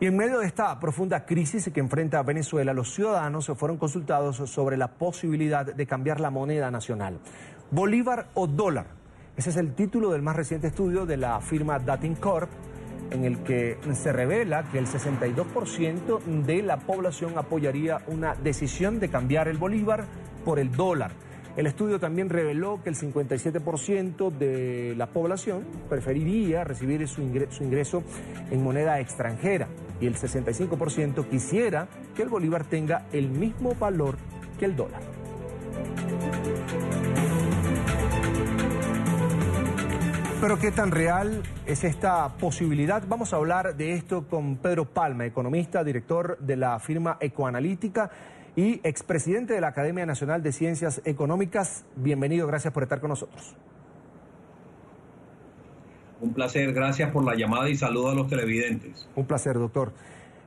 Y en medio de esta profunda crisis que enfrenta Venezuela, los ciudadanos fueron consultados sobre la posibilidad de cambiar la moneda nacional. ¿Bolívar o dólar? Ese es el título del más reciente estudio de la firma Datincorp, en el que se revela que el 62% de la población apoyaría una decisión de cambiar el bolívar por el dólar. El estudio también reveló que el 57% de la población preferiría recibir su ingreso en moneda extranjera y el 65% quisiera que el bolívar tenga el mismo valor que el dólar. Pero ¿qué tan real es esta posibilidad? Vamos a hablar de esto con Pedro Palma, economista, director de la firma Ecoanalítica y expresidente de la Academia Nacional de Ciencias Económicas. Bienvenido, gracias por estar con nosotros. Un placer, gracias por la llamada y saludo a los televidentes. Un placer, doctor.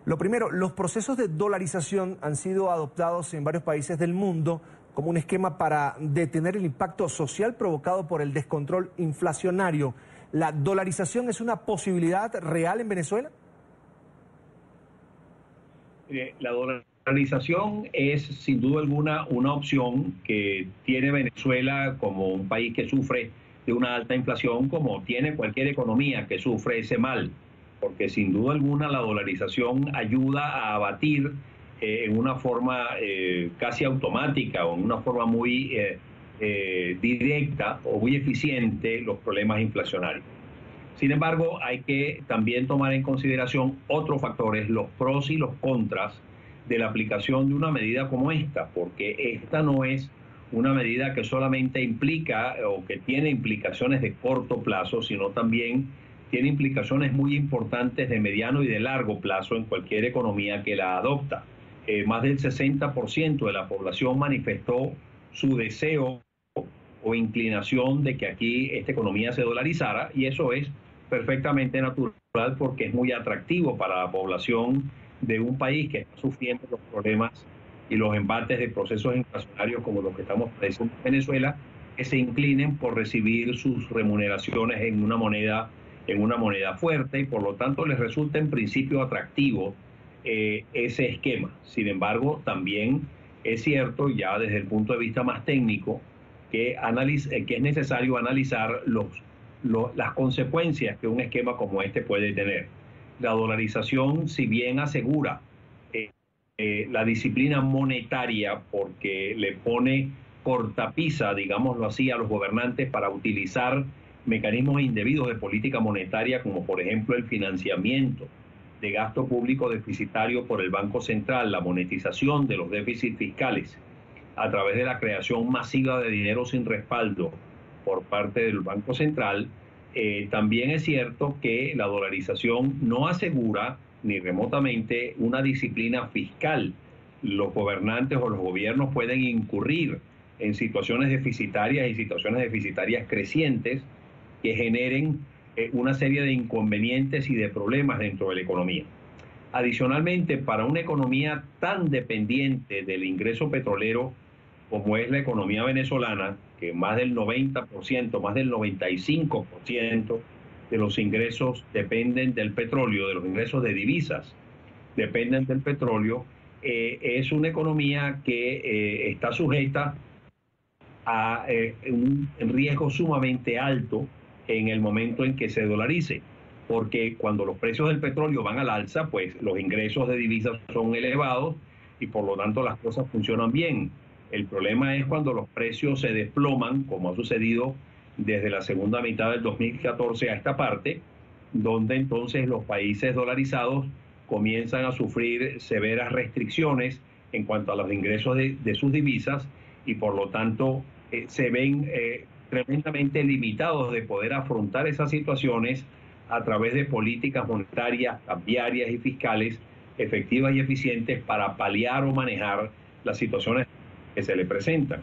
Lo primero, los procesos de dolarización han sido adoptados en varios países del mundo como un esquema para detener el impacto social provocado por el descontrol inflacionario. ¿La dolarización es una posibilidad real en Venezuela? La dolarización es sin duda alguna una opción que tiene Venezuela como un país que sufre de una alta inflación, como tiene cualquier economía que sufre ese mal, porque sin duda alguna la dolarización ayuda a abatir en una forma casi automática o en una forma muy directa o muy eficiente los problemas inflacionarios. Sin embargo, hay que también tomar en consideración otros factores, los pros y los contras de la aplicación de una medida como esta, porque esta no es una medida que solamente implica o que tiene implicaciones de corto plazo, sino también tiene implicaciones muy importantes de mediano y de largo plazo en cualquier economía que la adopta. Más del 60% de la población manifestó su deseo o inclinación de que aquí esta economía se dolarizara, y eso es perfectamente natural porque es muy atractivo para la población de un país que está sufriendo los problemas y los embates de procesos inflacionarios como los que estamos padeciendo en Venezuela, que se inclinen por recibir sus remuneraciones en una moneda fuerte, y por lo tanto les resulta en principio atractivo ese esquema. Sin embargo, también es cierto, ya desde el punto de vista más técnico, que es necesario analizar las consecuencias que un esquema como este puede tener. La dolarización, si bien asegura la disciplina monetaria porque le pone cortapisa, digámoslo así, a los gobernantes para utilizar mecanismos indebidos de política monetaria, como por ejemplo el financiamiento de gasto público deficitario por el Banco Central, la monetización de los déficits fiscales a través de la creación masiva de dinero sin respaldo por parte del Banco Central. También es cierto que la dolarización no asegura ni remotamente una disciplina fiscal. Los gobernantes o los gobiernos pueden incurrir en situaciones deficitarias y situaciones deficitarias crecientes que generen una serie de inconvenientes y de problemas dentro de la economía. Adicionalmente, para una economía tan dependiente del ingreso petrolero como es la economía venezolana, que más del 90%, más del 95% de los ingresos dependen del petróleo, de los ingresos de divisas dependen del petróleo, es una economía que está sujeta a un riesgo sumamente alto en el momento en que se dolarice, porque cuando los precios del petróleo van al alza, pues los ingresos de divisas son elevados y por lo tanto las cosas funcionan bien. El problema es cuando los precios se desploman, como ha sucedido desde la segunda mitad del 2014 a esta parte, donde entonces los países dolarizados comienzan a sufrir severas restricciones en cuanto a los ingresos de sus divisas y por lo tanto se ven tremendamente limitados de poder afrontar esas situaciones a través de políticas monetarias, cambiarias y fiscales efectivas y eficientes para paliar o manejar las situaciones que se le presentan.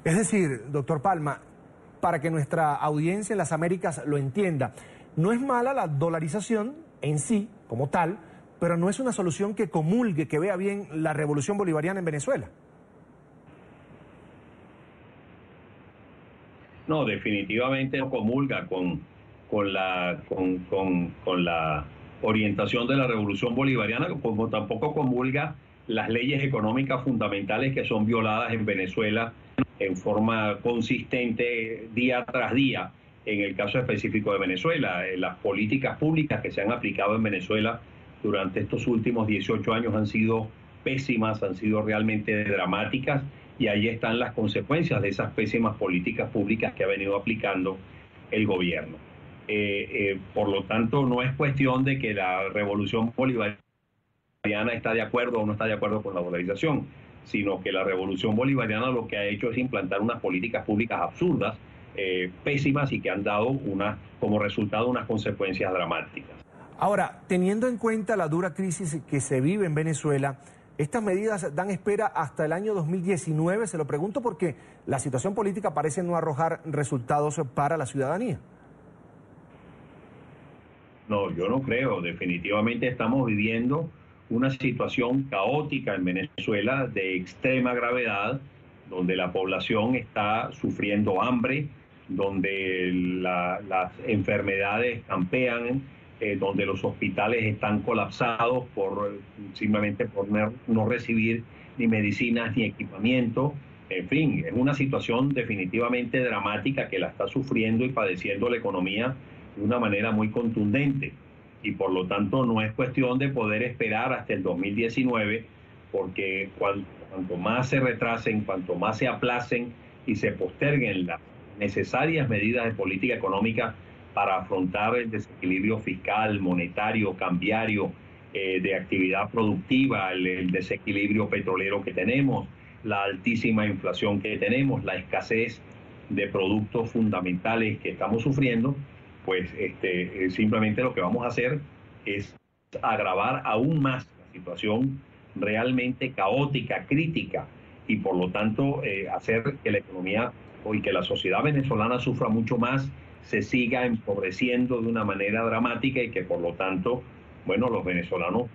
Es decir, doctor Palma, para que nuestra audiencia en las Américas lo entienda, no es mala la dolarización en sí, como tal, pero no es una solución que comulgue, que vea bien la revolución bolivariana en Venezuela. No, definitivamente no comulga con la orientación de la revolución bolivariana, como tampoco comulga las leyes económicas fundamentales que son violadas en Venezuela en forma consistente día tras día. En el caso específico de Venezuela, las políticas públicas que se han aplicado en Venezuela durante estos últimos 18 años han sido pésimas, han sido realmente dramáticas, y ahí están las consecuencias de esas pésimas políticas públicas que ha venido aplicando el gobierno. Por lo tanto, no es cuestión de que la revolución bolivariana está de acuerdo o no está de acuerdo con la dolarización, sino que la revolución bolivariana lo que ha hecho es implantar unas políticas públicas absurdas, pésimas, y que han dado como resultado unas consecuencias dramáticas. Ahora, teniendo en cuenta la dura crisis que se vive en Venezuela, ¿estas medidas dan espera hasta el año 2019? Se lo pregunto porque la situación política parece no arrojar resultados para la ciudadanía. No, yo no creo. Definitivamente estamos viviendo una situación caótica en Venezuela de extrema gravedad, donde la población está sufriendo hambre, donde las enfermedades campean, donde los hospitales están colapsados simplemente por no recibir ni medicinas ni equipamiento. En fin, es una situación definitivamente dramática que la está sufriendo y padeciendo la economía de una manera muy contundente, y por lo tanto no es cuestión de poder esperar hasta el 2019, porque cuanto más se retrasen, cuanto más se aplacen y se posterguen las necesarias medidas de política económica para afrontar el desequilibrio fiscal, monetario, cambiario, de actividad productiva, el desequilibrio petrolero que tenemos, la altísima inflación que tenemos, la escasez de productos fundamentales que estamos sufriendo, pues simplemente lo que vamos a hacer es agravar aún más la situación realmente caótica, crítica, y por lo tanto hacer que la economía y que la sociedad venezolana sufra mucho más, se siga empobreciendo de una manera dramática, y que por lo tanto, bueno, los venezolanos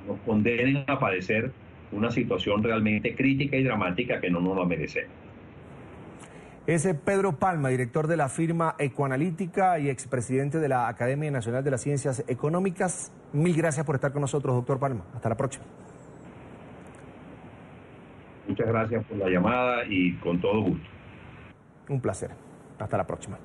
nos condenen a padecer una situación realmente crítica y dramática que no nos la merecemos. Es Pedro Palma, director de la firma Ecoanalítica y expresidente de la Academia Nacional de las Ciencias Económicas. Mil gracias por estar con nosotros, doctor Palma. Hasta la próxima. Muchas gracias por la llamada y con todo gusto. Un placer. Hasta la próxima.